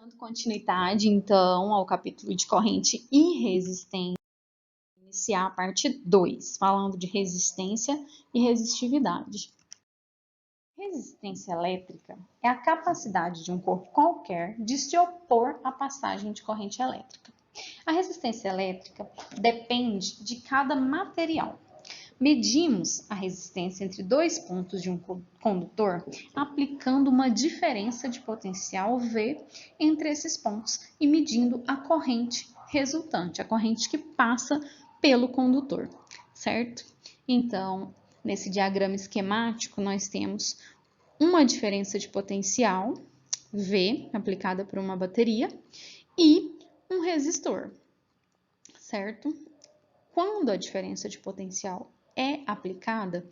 Dando continuidade, então, ao capítulo de corrente e resistência, iniciar a parte 2, falando de resistência e resistividade. Resistência elétrica é a capacidade de um corpo qualquer de se opor à passagem de corrente elétrica. A resistência elétrica depende de cada material. Medimos a resistência entre dois pontos de um condutor aplicando uma diferença de potencial V entre esses pontos e medindo a corrente resultante, a corrente que passa pelo condutor, certo? Então, nesse diagrama esquemático, nós temos uma diferença de potencial, V, aplicada por uma bateria, e um resistor, certo? Quando a diferença de potencial é aplicada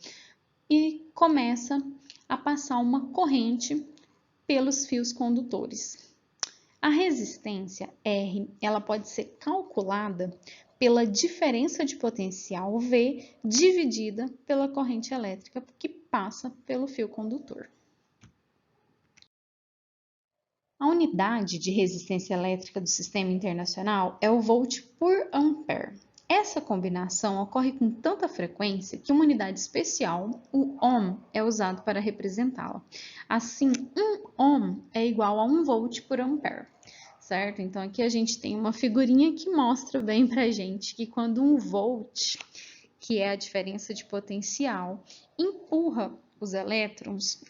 e começa a passar uma corrente pelos fios condutores. A resistência R, ela pode ser calculada pela diferença de potencial V dividida pela corrente elétrica que passa pelo fio condutor. A unidade de resistência elétrica do sistema internacional é o volt por ampere. Essa combinação ocorre com tanta frequência que uma unidade especial, o ohm, é usado para representá-la. Assim, 1 ohm é igual a 1 volt por ampere, certo? Então, aqui a gente tem uma figurinha que mostra bem pra gente que quando 1 volt, que é a diferença de potencial, empurra os elétrons,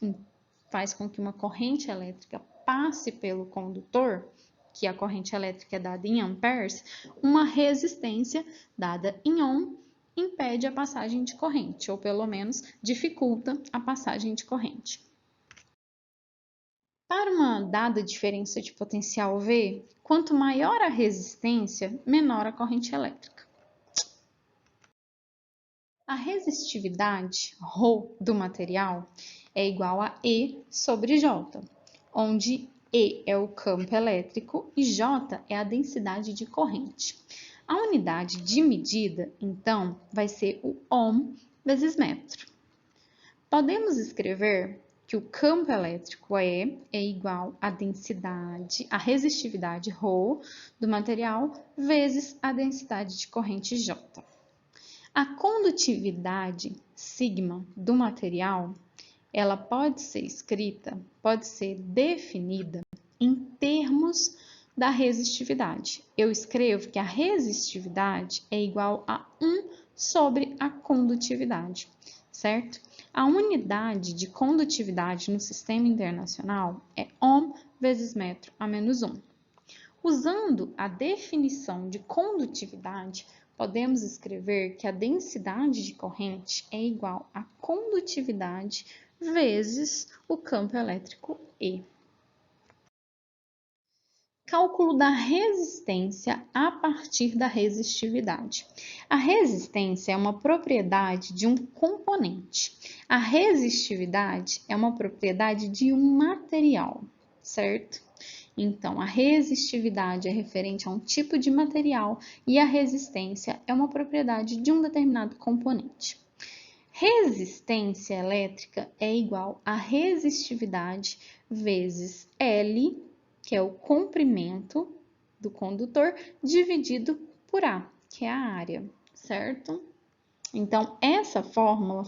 faz com que uma corrente elétrica passe pelo condutor, que a corrente elétrica é dada em amperes, uma resistência dada em ohm impede a passagem de corrente, ou pelo menos dificulta a passagem de corrente. Para uma dada diferença de potencial V, quanto maior a resistência, menor a corrente elétrica. A resistividade, ρ, do material é igual a E sobre J, onde E é o campo elétrico e J é a densidade de corrente. A unidade de medida, então, vai ser o ohm vezes metro. Podemos escrever que o campo elétrico E é igual à densidade, a resistividade ρ do material vezes a densidade de corrente J. A condutividade sigma do material, ela pode ser escrita, pode ser definida em termos da resistividade. Eu escrevo que a resistividade é igual a 1 sobre a condutividade, certo? A unidade de condutividade no sistema internacional é ohm vezes metro a menos 1. Usando a definição de condutividade, podemos escrever que a densidade de corrente é igual à condutividade vezes o campo elétrico E. Cálculo da resistência a partir da resistividade. A resistência é uma propriedade de um componente. A resistividade é uma propriedade de um material, certo? Então, a resistividade é referente a um tipo de material e a resistência é uma propriedade de um determinado componente. Resistência elétrica é igual a resistividade vezes L, que é o comprimento do condutor, dividido por A, que é a área, certo? Então, essa fórmula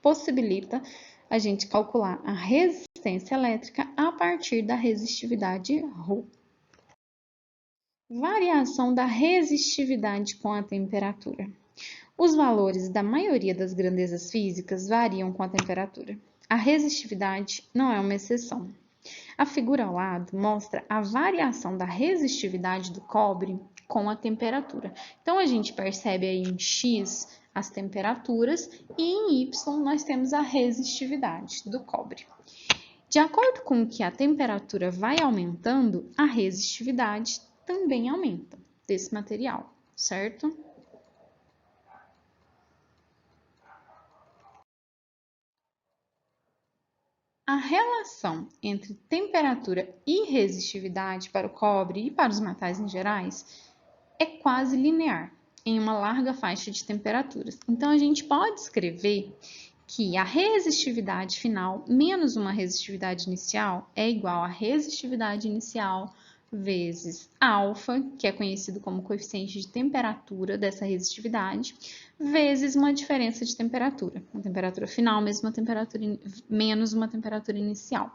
possibilita a gente calcular a resistência elétrica a partir da resistividade ρ. Variação da resistividade com a temperatura. Os valores da maioria das grandezas físicas variam com a temperatura. A resistividade não é uma exceção. A figura ao lado mostra a variação da resistividade do cobre com a temperatura. Então, a gente percebe aí em X as temperaturas e em Y nós temos a resistividade do cobre. De acordo com que a temperatura vai aumentando, a resistividade também aumenta desse material, certo? A relação entre temperatura e resistividade para o cobre e para os metais em gerais é quase linear em uma larga faixa de temperaturas. Então, a gente pode escrever que a resistividade final menos uma resistividade inicial é igual a resistividade inicial vezes alfa, que é conhecido como coeficiente de temperatura dessa resistividade, vezes uma diferença de temperatura, uma temperatura final menos uma temperatura inicial.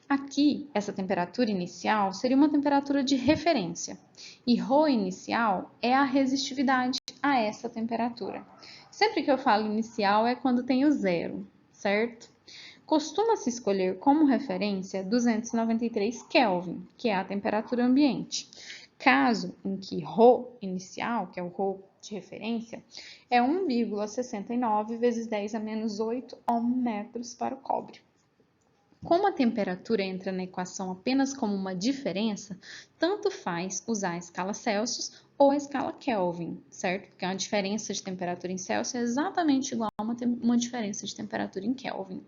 Aqui, essa temperatura inicial seria uma temperatura de referência, e ρ inicial é a resistividade a essa temperatura. Sempre que eu falo inicial é quando tem o zero, certo? Costuma-se escolher como referência 293 Kelvin, que é a temperatura ambiente. Caso em que ρ inicial, que é o ρ de referência, é 1,69 vezes 10 a menos 8 ohms para o cobre. Como a temperatura entra na equação apenas como uma diferença, tanto faz usar a escala Celsius ou a escala Kelvin, certo? Porque uma diferença de temperatura em Celsius é exatamente igual a uma diferença de temperatura em Kelvin.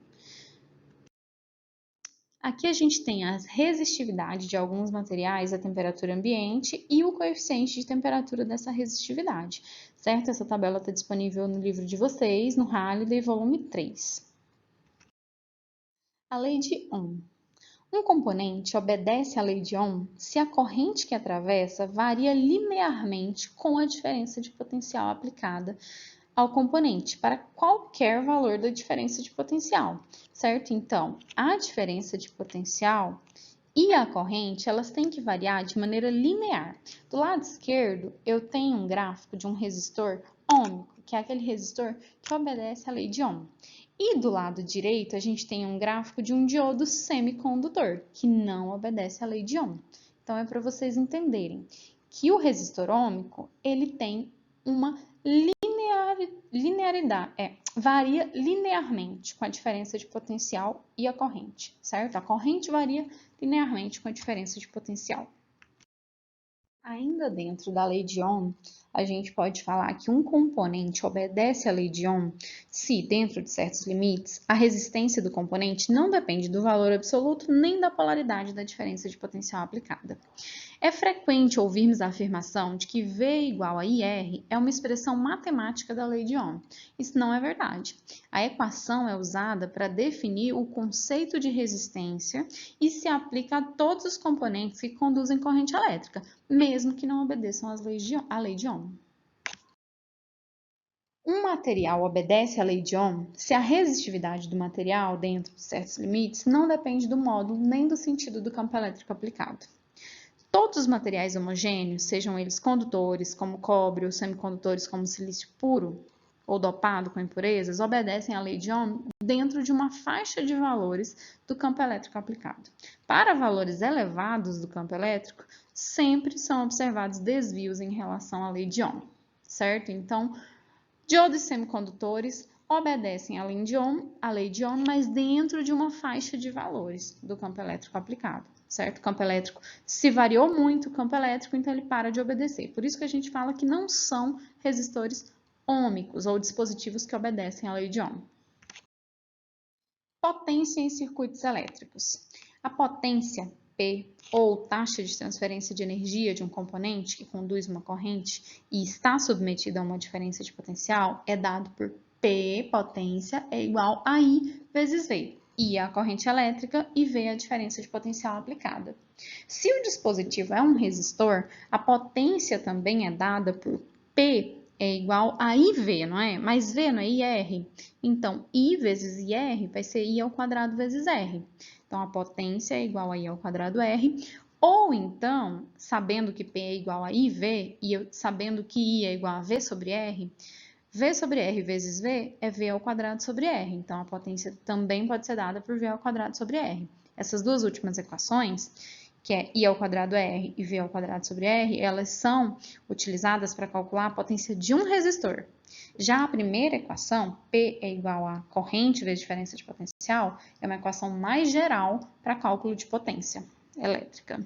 Aqui a gente tem a resistividade de alguns materiais à temperatura ambiente e o coeficiente de temperatura dessa resistividade, certo? Essa tabela está disponível no livro de vocês, no Halliday, volume 3. A lei de Ohm. Um componente obedece à lei de Ohm se a corrente que atravessa varia linearmente com a diferença de potencial aplicada ao componente para qualquer valor da diferença de potencial, certo? Então, a diferença de potencial e a corrente, elas têm que variar de maneira linear. Do lado esquerdo, eu tenho um gráfico de um resistor ôhmico, que é aquele resistor que obedece à lei de Ohm. E do lado direito, a gente tem um gráfico de um diodo semicondutor, que não obedece à lei de Ohm. Então, é para vocês entenderem que o resistor ôhmico, ele tem uma linearidade, varia linearmente com a diferença de potencial e a corrente, certo? A corrente varia linearmente com a diferença de potencial. Ainda dentro da lei de Ohm, a gente pode falar que um componente obedece à lei de Ohm se, dentro de certos limites, a resistência do componente não depende do valor absoluto nem da polaridade da diferença de potencial aplicada. É frequente ouvirmos a afirmação de que V igual a IR é uma expressão matemática da lei de Ohm. Isso não é verdade. A equação é usada para definir o conceito de resistência e se aplica a todos os componentes que conduzem corrente elétrica, mesmo que não obedeçam à lei de Ohm. Um material obedece à lei de Ohm se a resistividade do material, dentro de certos limites, não depende do módulo nem do sentido do campo elétrico aplicado. Todos os materiais homogêneos, sejam eles condutores como cobre ou semicondutores como silício puro ou dopado com impurezas, obedecem à lei de Ohm dentro de uma faixa de valores do campo elétrico aplicado. Para valores elevados do campo elétrico, sempre são observados desvios em relação à lei de Ohm, certo? Então, diodos semicondutores obedecem à lei de Ohm, mas dentro de uma faixa de valores do campo elétrico aplicado, certo? O campo elétrico, se variou muito o campo elétrico, então ele para de obedecer. Por isso que a gente fala que não são resistores ôhmicos ou dispositivos que obedecem à lei de Ohm. Potência em circuitos elétricos. A potência, P, ou taxa de transferência de energia de um componente que conduz uma corrente e está submetida a uma diferença de potencial, é dado por P, potência, é igual a I vezes V. I é a corrente elétrica e V é a diferença de potencial aplicada. Se o dispositivo é um resistor, a potência também é dada por P é igual a IV, não é? Mas V não é IR. Então, I vezes IR vai ser I ao quadrado vezes R. Então, a potência é igual a I ao quadrado R. Ou então, sabendo que P é igual a IV e sabendo que I é igual a V sobre R vezes V é V ao quadrado sobre R. Então, a potência também pode ser dada por V ao quadrado sobre R. Essas duas últimas equações, que é I ao quadrado R e V ao quadrado sobre R, elas são utilizadas para calcular a potência de um resistor. Já a primeira equação, P é igual a corrente vezes diferença de potencial, é uma equação mais geral para cálculo de potência elétrica.